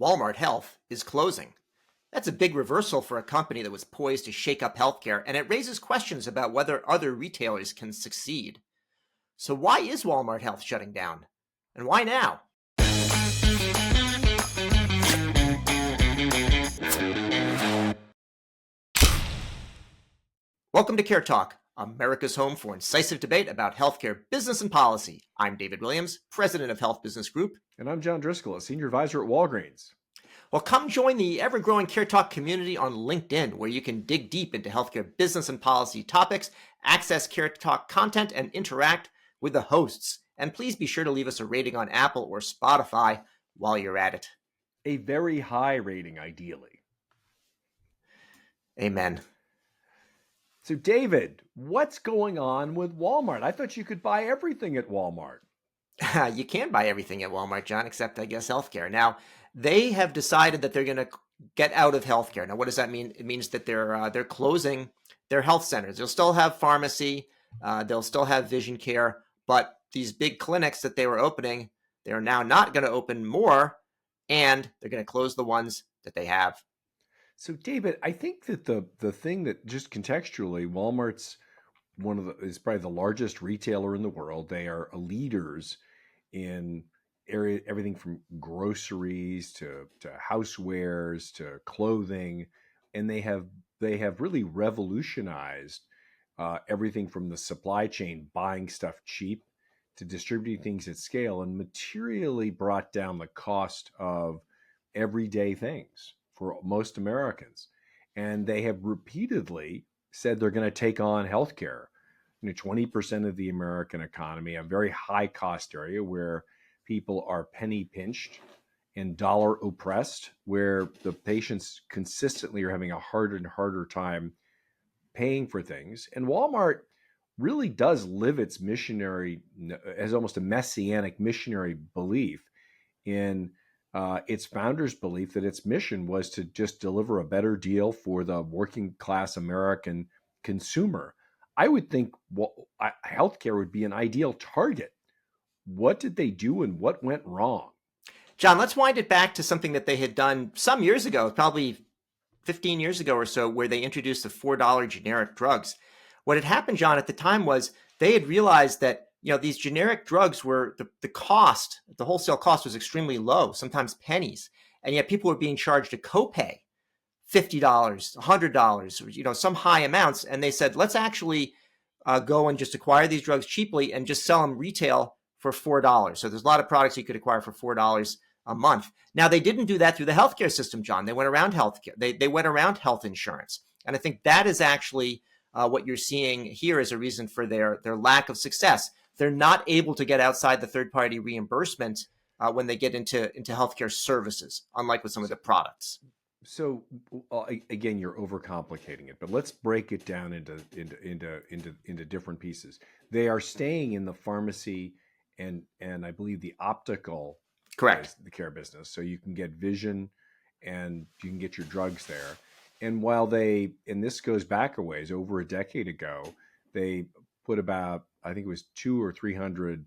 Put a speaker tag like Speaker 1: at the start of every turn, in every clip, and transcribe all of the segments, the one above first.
Speaker 1: Walmart Health is closing. That's a big reversal for a company that was poised to shake up healthcare, and it raises questions about whether other retailers can succeed. So, why is Walmart Health shutting down? And why now? Welcome to CareTalk, America's home for incisive debate about healthcare business and policy. I'm David Williams, president of Health Business Group.
Speaker 2: And I'm John Driscoll, a senior advisor at Walgreens.
Speaker 1: Well, come join the ever-growing CareTalk community on LinkedIn, where you can dig deep into healthcare business and policy topics, access CareTalk content, and interact with the hosts. And please be sure to leave us a rating on Apple or Spotify while you're at it.
Speaker 2: A very high rating, ideally.
Speaker 1: Amen.
Speaker 2: So, David, what's going on with Walmart? I thought you could buy everything at Walmart.
Speaker 1: You can buy everything at Walmart, John, except, I guess, healthcare. Now, they have decided that they're going to get out of healthcare. Now, what does that mean? It means that they're closing their health centers. They'll still have pharmacy, they'll still have vision care, but these big clinics that they were opening, they're now not going to open more, and they're going to close the ones that they have.
Speaker 2: So, David, I think that the thing that just contextually, Walmart's is probably the largest retailer in the world. They are leaders in everything from groceries to housewares to clothing, and they have really revolutionized everything from the supply chain, buying stuff cheap, to distributing things at scale, and materially brought down the cost of everyday things for most Americans. And they have repeatedly said they're going to take on healthcare. 20% of the American economy, a very high cost area where people are penny pinched and dollar oppressed, where the patients consistently are having a harder and harder time paying for things. And Walmart really does live its missionary, as almost a messianic missionary belief in its founders' belief that its mission was to just deliver a better deal for the working class American consumer. I would think healthcare would be an ideal target. What did they do and what went wrong?
Speaker 1: John, let's wind it back to something that they had done some years ago, probably 15 years ago or so, where they introduced the $4 generic drugs. What had happened, John, at the time was they had realized that these generic drugs were the cost, the wholesale cost was extremely low, sometimes pennies. And yet people were being charged a copay, $50, $100, some high amounts. And they said, let's actually go and just acquire these drugs cheaply and just sell them retail for $4. So there's a lot of products you could acquire for $4 a month. Now, they didn't do that through the healthcare system, John. They went around healthcare. They went around health insurance. And I think that is actually what you're seeing here as a reason for their lack of success. They're not able to get outside the third-party reimbursement when they get into healthcare services, unlike with some of the products.
Speaker 2: So again, you're overcomplicating it, but let's break it down into different pieces. They are staying in the pharmacy and I believe the optical,
Speaker 1: correct,
Speaker 2: the care business. So you can get vision and you can get your drugs there. And while and this goes back a ways, over a decade ago, they put about, I think it was 200 or 300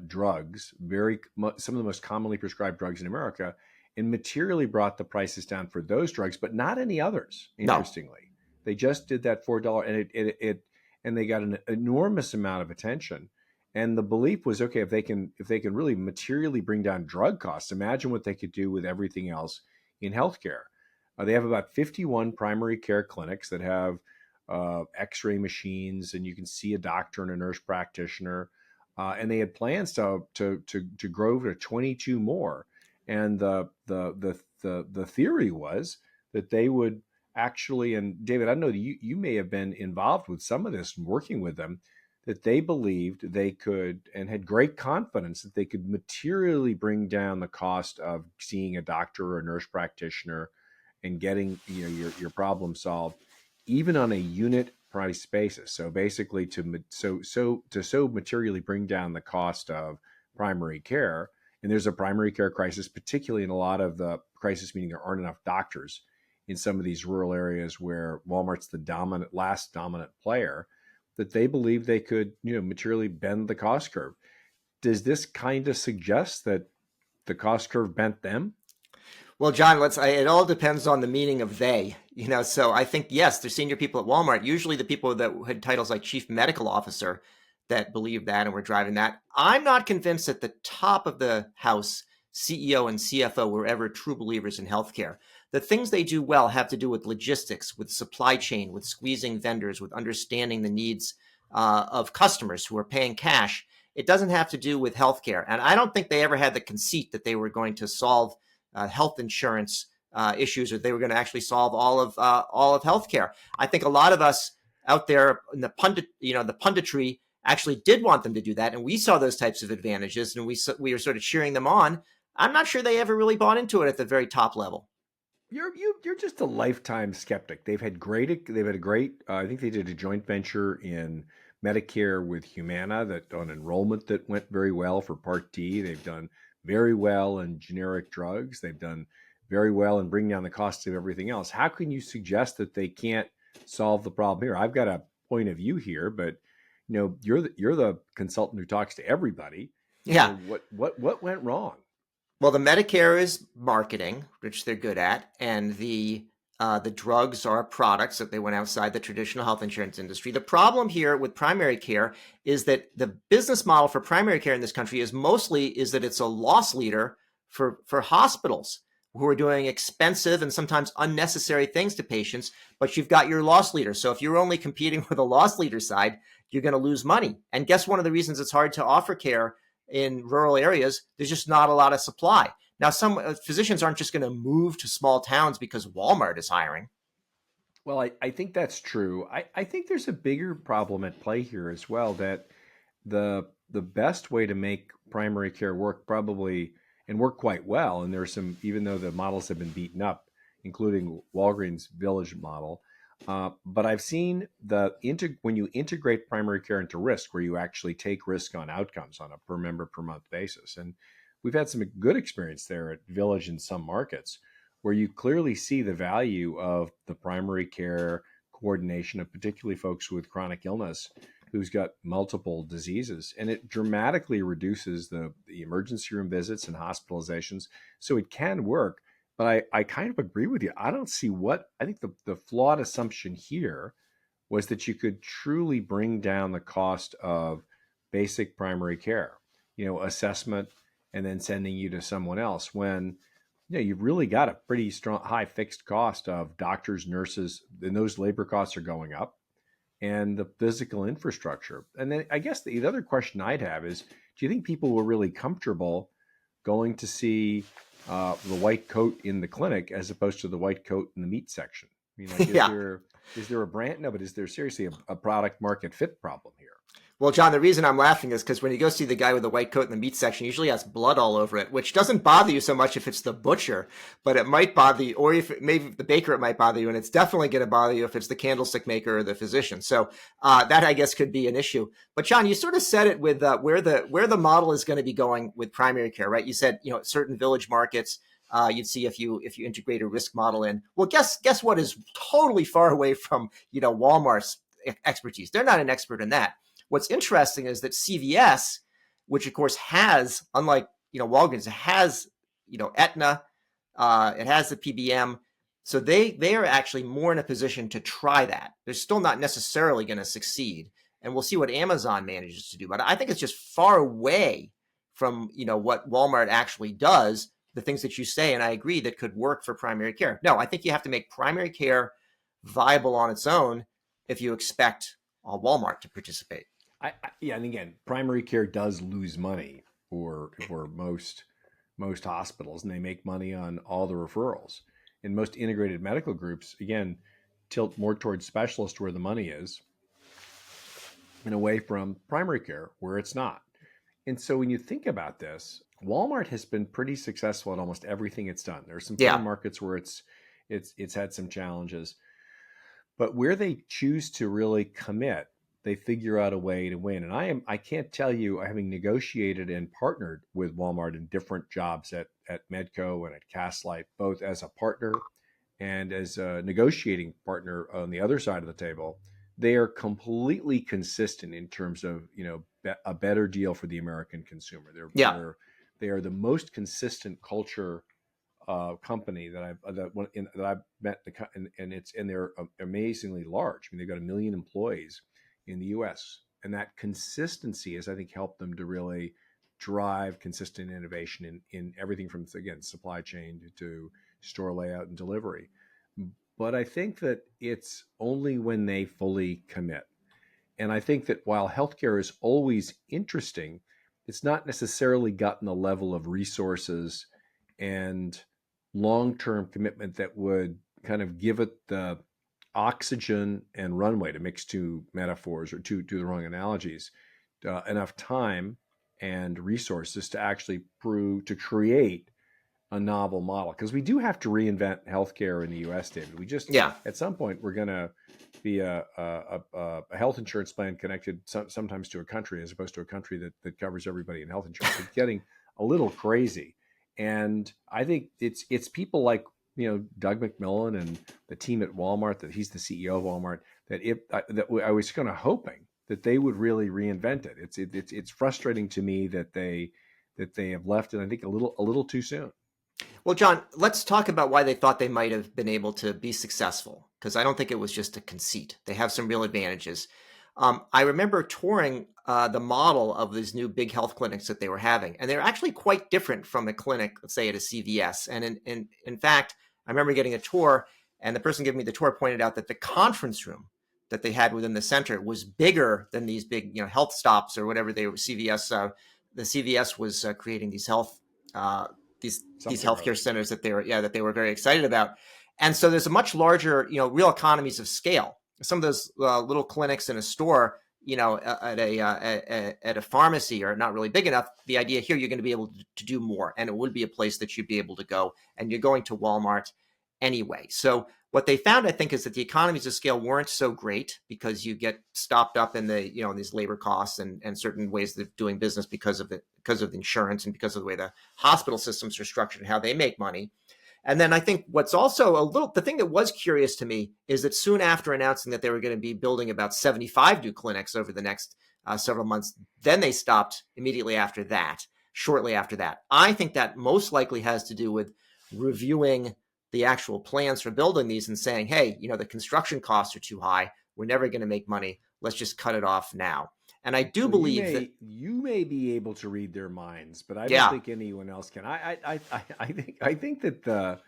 Speaker 2: drugs, some of the most commonly prescribed drugs in America, and materially brought the prices down for those drugs, but not any others. Interestingly, no. They just did that $4, and they got an enormous amount of attention. And the belief was, okay, if they can really materially bring down drug costs, imagine what they could do with everything else in healthcare. They have about 51 primary care clinics that have X-ray machines, and you can see a doctor and a nurse practitioner. And they had plans to grow to 22 more. And the theory was that they would actually, and David, I know that you may have been involved with some of this, working with them, that they believed they could and had great confidence that they could materially bring down the cost of seeing a doctor or a nurse practitioner and getting your problem solved, even on a unit price basis. So basically, to materially bring down the cost of primary care. And there's a primary care crisis, particularly in a lot of the crisis, meaning there aren't enough doctors in some of these rural areas where Walmart's the last dominant player, that they believe they could, materially bend the cost curve. Does this kind of suggest that the cost curve bent them?
Speaker 1: Well, John, it all depends on the meaning of they, so I think, yes, the senior people at Walmart, usually the people that had titles like chief medical officer that believe that and were driving that. I'm not convinced that the top of the house, CEO and CFO, were ever true believers in healthcare. The things they do well have to do with logistics, with supply chain, with squeezing vendors, with understanding the needs of customers who are paying cash. It doesn't have to do with healthcare. And I don't think they ever had the conceit that they were going to solve health insurance issues, or they were going to actually solve all of healthcare. I think a lot of us out there in the punditry actually did want them to do that, and we saw those types of advantages, and we were sort of cheering them on. I'm not sure they ever really bought into it at the very top level.
Speaker 2: You're just a lifetime skeptic. They've had a great. I think they did a joint venture in Medicare with Humana that on enrollment that went very well for Part D. They've done very well in generic drugs. They've done very well in bringing down the cost of everything else. How can you suggest that they can't solve the problem here? I've got a point of view here, but you're the consultant who talks to everybody.
Speaker 1: Yeah.
Speaker 2: So what went wrong?
Speaker 1: Well, the Medicare is marketing, which they're good at, and the drugs are products that they went outside the traditional health insurance industry. The problem here with primary care is that the business model for primary care in this country is that it's a loss leader for hospitals who are doing expensive and sometimes unnecessary things to patients, but you've got your loss leader. So if you're only competing with a loss leader side, you're going to lose money. And guess one of the reasons it's hard to offer care in rural areas, there's just not a lot of supply. Now, some physicians aren't just going to move to small towns because Walmart is hiring.
Speaker 2: Well, I think that's true. I think there's a bigger problem at play here as well, that the best way to make primary care work probably and work quite well, and there's some, even though the models have been beaten up, including Walgreens Village model, but I've seen when you integrate primary care into risk, where you actually take risk on outcomes on a per member per month basis. And we've had some good experience there at Village in some markets, where you clearly see the value of the primary care coordination of particularly folks with chronic illness who's got multiple diseases. And it dramatically reduces the emergency room visits and hospitalizations. So it can work. But I kind of agree with you. I don't see I think the flawed assumption here was that you could truly bring down the cost of basic primary care, assessment, and then sending you to someone else, when you've really got a pretty strong, high fixed cost of doctors, nurses, and those labor costs are going up, and the physical infrastructure. And then I guess the other question I'd have is, do you think people were really comfortable going to see the white coat in the clinic as opposed to the white coat in the meat section? I mean, like, is there a brand? No, but is there seriously a product market fit problem here?
Speaker 1: Well, John, the reason I'm laughing is because when you go see the guy with the white coat in the meat section, he usually has blood all over it, which doesn't bother you so much if it's the butcher, but it might bother you, or if maybe the baker, it might bother you, and it's definitely going to bother you if it's the candlestick maker or the physician. So that, I guess, could be an issue. But John, you sort of said it with where the model is going to be going with primary care, right? You said, certain village markets, you'd see if you integrate a risk model in. Well, guess what is totally far away from Walmart's expertise. They're not an expert in that. What's interesting is that CVS, which of course has, unlike Walgreens, it has Aetna, it has the PBM, so they are actually more in a position to try that. They're still not necessarily going to succeed, and we'll see what Amazon manages to do. But I think it's just far away from what Walmart actually does. The things that you say, and I agree, that could work for primary care. No, I think you have to make primary care viable on its own if you expect Walmart to participate.
Speaker 2: Yeah, and again, primary care does lose money for most hospitals, and they make money on all the referrals. And most integrated medical groups, again, tilt more towards specialists where the money is, and away from primary care where it's not. And so when you think about this, Walmart has been pretty successful at almost everything it's done. There are some markets where it's had some challenges, but where they choose to really commit, they figure out a way to win. And I can't tell you, having negotiated and partnered with Walmart in different jobs at Medco and at Castlight, both as a partner and as a negotiating partner on the other side of the table, they are completely consistent in terms of, a better deal for the American consumer. They are the most consistent culture company that I've met, and they're amazingly large. I mean, they've got 1 million employees in the U.S., and that consistency has, I think, helped them to really drive consistent innovation in everything from, again, supply chain to store layout and delivery. But I think that it's only when they fully commit. And I think that while healthcare is always interesting, it's not necessarily gotten the level of resources and long-term commitment that would kind of give it the oxygen and runway, to mix two metaphors or two the wrong analogies, enough time and resources to actually create a novel model. Because we do have to reinvent healthcare in the U.S., David. We just, at some point, we're going to be a health insurance plan connected sometimes to a country, as opposed to a country that covers everybody in health insurance. It's getting a little crazy. And I think it's people like, Doug McMillon and the team at Walmart, that he's the CEO of Walmart, that I was kind of hoping that they would really reinvent it. It's frustrating to me that they have left it, I think, a little too soon.
Speaker 1: Well, John, let's talk about why they thought they might have been able to be successful, because I don't think it was just a conceit. They have some real advantages. I remember touring the model of these new big health clinics that they were having, and they're actually quite different from a clinic, let's say, at a CVS. And in fact, I remember getting a tour, and the person giving me the tour pointed out that the conference room that they had within the center was bigger than these big, health stops or whatever they were. CVS, the CVS was creating these these healthcare centers that they were very excited about. And so there's a much larger, real economies of scale. Some of those little clinics in a store, at a pharmacy are not really big enough. The idea here, you're going to be able to do more, and it would be a place that you'd be able to go, and you're going to Walmart anyway. So what they found, I think, is that the economies of scale weren't so great, because you get stopped up in the, these labor costs and certain ways of doing business because of the insurance and because of the way the hospital systems are structured and how they make money. And then I think what's also the thing that was curious to me is that soon after announcing that they were going to be building about 75 new clinics over the next several months, then they stopped immediately after that, shortly after that. I think that most likely has to do with reviewing the actual plans for building these and saying, hey, the construction costs are too high. We're never going to make money. Let's just cut it off now. And I do believe that
Speaker 2: you may be able to read their minds, but I don't think anyone else can. I think that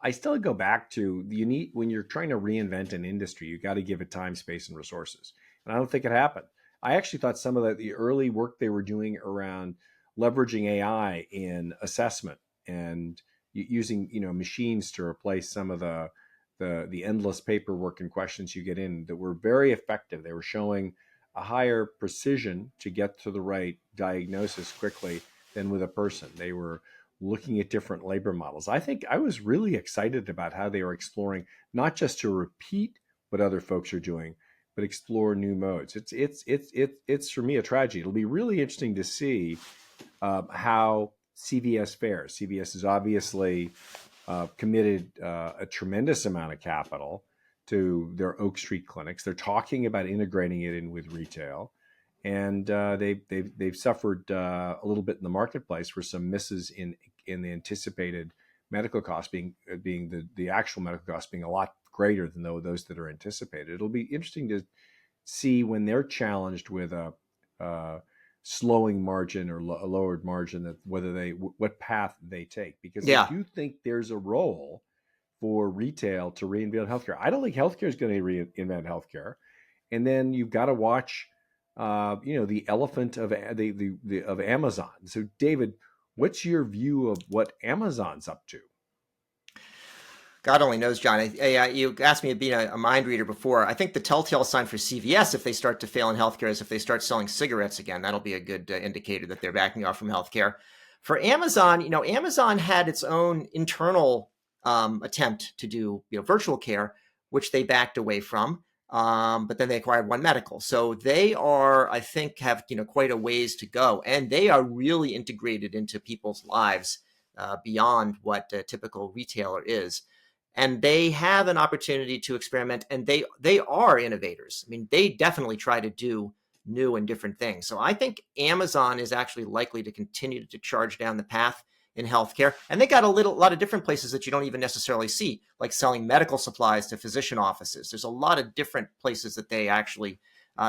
Speaker 2: I still go back to, when you're trying to reinvent an industry, you got to give it time, space, and resources. And I don't think it happened. I actually thought some of the early work they were doing around leveraging AI in assessment and using machines to replace some of the endless paperwork and questions you get in, that were very effective. They were showing a higher precision to get to the right diagnosis quickly than with a person. They were looking at different labor models. I think I was really excited about how they were exploring, not just to repeat what other folks are doing, but explore new modes. It's for me a tragedy. It'll be really interesting to see how CVS fares. CVS has obviously committed a tremendous amount of capital to their Oak Street clinics. They're talking about integrating it in with retail, and they've suffered a little bit in the marketplace for some misses in the anticipated medical costs being the actual medical costs being a lot greater than those that are anticipated. It'll be interesting to see when they're challenged with a slowing margin or a lowered margin, that what path they take, because I do think there's a role for retail to reinvent healthcare. I don't think healthcare is going to reinvent healthcare. And then you've got to watch, the elephant of Amazon. So, David, what's your view of what Amazon's up to?
Speaker 1: God only knows, John. You asked me to be a mind reader before. I think the telltale sign for CVS, if they start to fail in healthcare, is if they start selling cigarettes again. That'll be a good indicator that they're backing off from healthcare. For Amazon, Amazon had its own internal attempt to do virtual care, which they backed away from. But then they acquired One Medical. So they are, I think, have quite a ways to go, and they are really integrated into people's lives beyond what a typical retailer is. And they have an opportunity to experiment, and they are innovators. I mean, they definitely try to do new and different things. So I think Amazon is actually likely to continue to charge down the path in healthcare. And they got a lot of different places that you don't even necessarily see, like selling medical supplies to physician offices. There's a lot of different places that they actually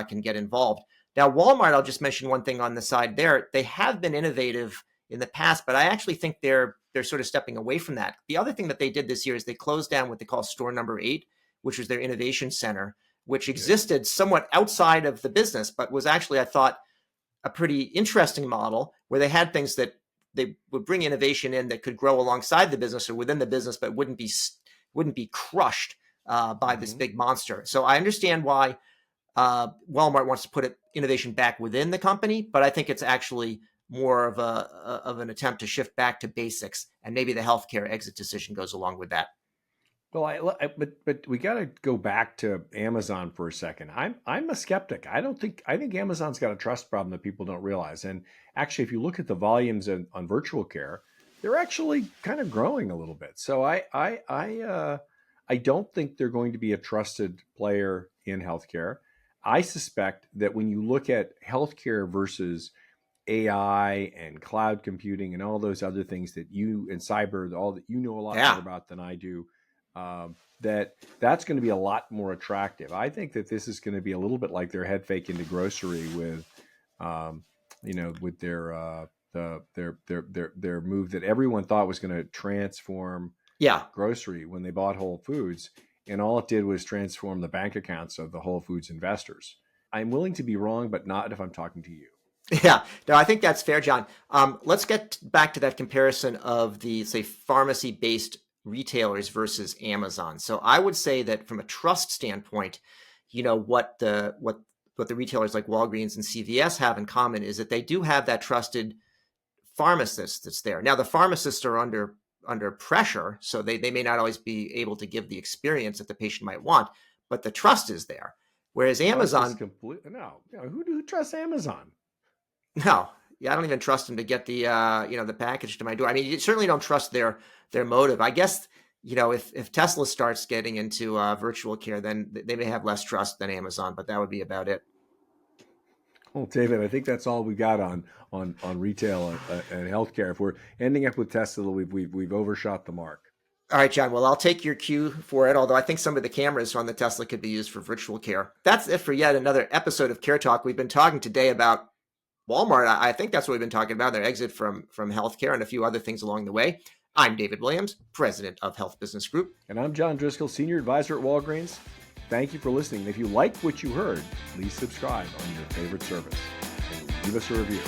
Speaker 1: can get involved. Now, Walmart, I'll just mention one thing on the side there. They have been innovative in the past, but I actually think they're sort of stepping away from that. The other thing that they did this year is they closed down what they call store number 8, which was their innovation center, which existed somewhat outside of the business, but was actually, I thought, a pretty interesting model where they had things that they would bring innovation in that could grow alongside the business or within the business, but wouldn't be crushed by this big monster. So I understand why Walmart wants to put innovation back within the company, but I think it's actually more of an attempt to shift back to basics, and maybe the healthcare exit decision goes along with that.
Speaker 2: Well, but we got to go back to Amazon for a second. I'm a skeptic. I think Amazon's got a trust problem that people don't realize. And actually, if you look at the volumes on virtual care, they're actually kind of growing a little bit. So I don't think they're going to be a trusted player in healthcare. I suspect that when you look at healthcare versus AI and cloud computing and all those other things that you and cyber, all that you know a lot more about than I do, that's going to be a lot more attractive. I think that this is going to be a little bit like their head fake into grocery with, with their move that everyone thought was going to transform grocery when they bought Whole Foods. And all it did was transform the bank accounts of the Whole Foods investors. I'm willing to be wrong, but not if I'm talking to you.
Speaker 1: Yeah, no, I think that's fair, John. Let's get back to that comparison of the, say, pharmacy-based retailers versus Amazon. So I would say that from a trust standpoint, what the retailers like Walgreens and CVS have in common is that they do have that trusted pharmacist that's there. Now, the pharmacists are under pressure, so they may not always be able to give the experience that the patient might want, but the trust is there. Whereas Amazon,
Speaker 2: who trusts Amazon?
Speaker 1: No, I don't even trust them to get the the package to my door. I mean, you certainly don't trust their motive. I guess if Tesla starts getting into virtual care, then they may have less trust than Amazon, but that would be about it.
Speaker 2: Well, David, I think that's all we got on retail and healthcare. If we're ending up with Tesla, we've overshot the mark.
Speaker 1: All right, John. Well, I'll take your cue for it, although I think some of the cameras on the Tesla could be used for virtual care. That's it for yet another episode of CareTalk. We've been talking today about Walmart. I think that's what we've been talking about, their exit from healthcare and a few other things along the way. I'm David Williams, president of Health Business Group.
Speaker 2: And I'm John Driscoll, senior advisor at Walgreens. Thank you for listening. And if you liked what you heard, please subscribe on your favorite service and leave us a review.